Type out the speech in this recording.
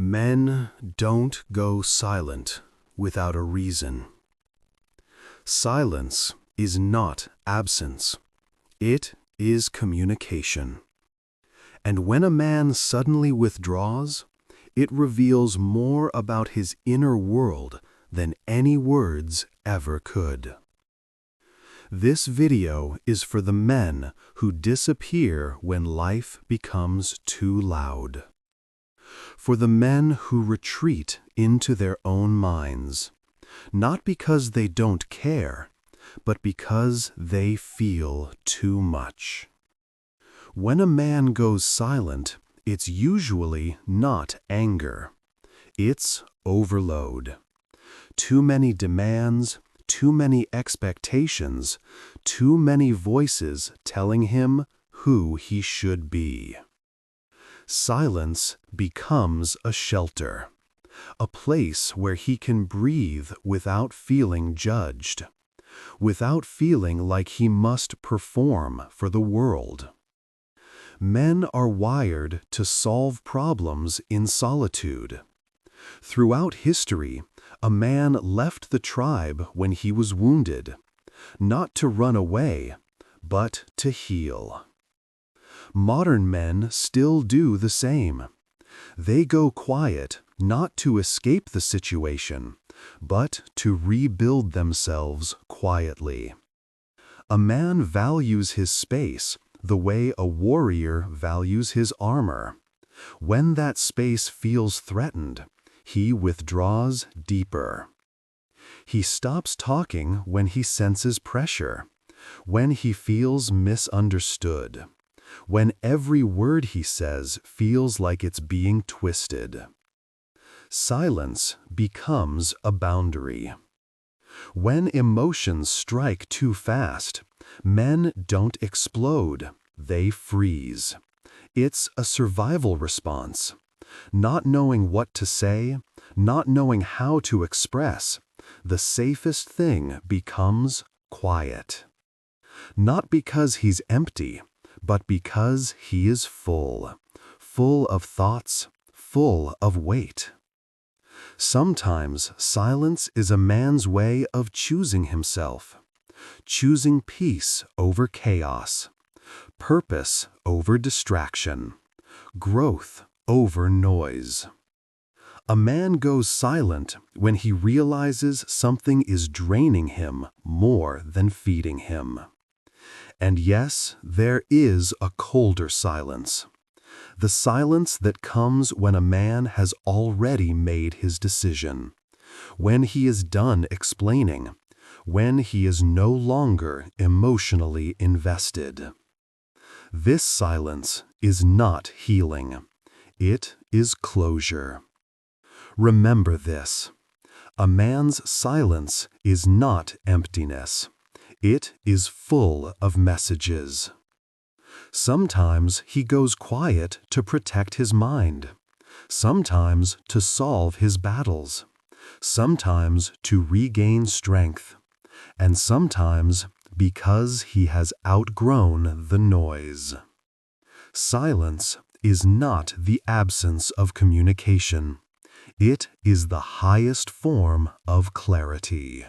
Men don't go silent without a reason. Silence is not absence. It is communication. And when a man suddenly withdraws, it reveals more about his inner world than any words ever could. This video is for the men who disappear when life becomes too loud. For the men who retreat into their own minds, not because they don't care, but because they feel too much. When a man goes silent, it's usually not anger. It's overload. Too many demands, too many expectations, too many voices telling him who he should be. Silence becomes a shelter, a place where he can breathe without feeling judged, without feeling like he must perform for the world. Men are wired to solve problems in solitude. Throughout history, a man left the tribe when he was wounded, not to run away, but to heal. Modern men still do the same. They go quiet not to escape the situation, but to rebuild themselves quietly. A man values his space the way a warrior values his armor. When that space feels threatened, he withdraws deeper. He stops talking when he senses pressure, when he feels misunderstood, when every word he says feels like it's being twisted. Silence becomes a boundary. When emotions strike too fast, men don't explode, they freeze. It's a survival response. Not knowing what to say, not knowing how to express, the safest thing becomes quiet. Not because he's empty, but because he is full of thoughts, full of weight. Sometimes silence is a man's way of choosing himself, choosing peace over chaos, purpose over distraction, growth over noise. A man goes silent when he realizes something is draining him more than feeding him. And yes, there is a colder silence. The silence that comes when a man has already made his decision, when he is done explaining, when he is no longer emotionally invested. This silence is not healing. It is closure. Remember this. A man's silence is not emptiness. It is full of messages. Sometimes he goes quiet to protect his mind, sometimes to solve his battles, sometimes to regain strength, and sometimes because he has outgrown the noise. Silence is not the absence of communication. It is the highest form of clarity.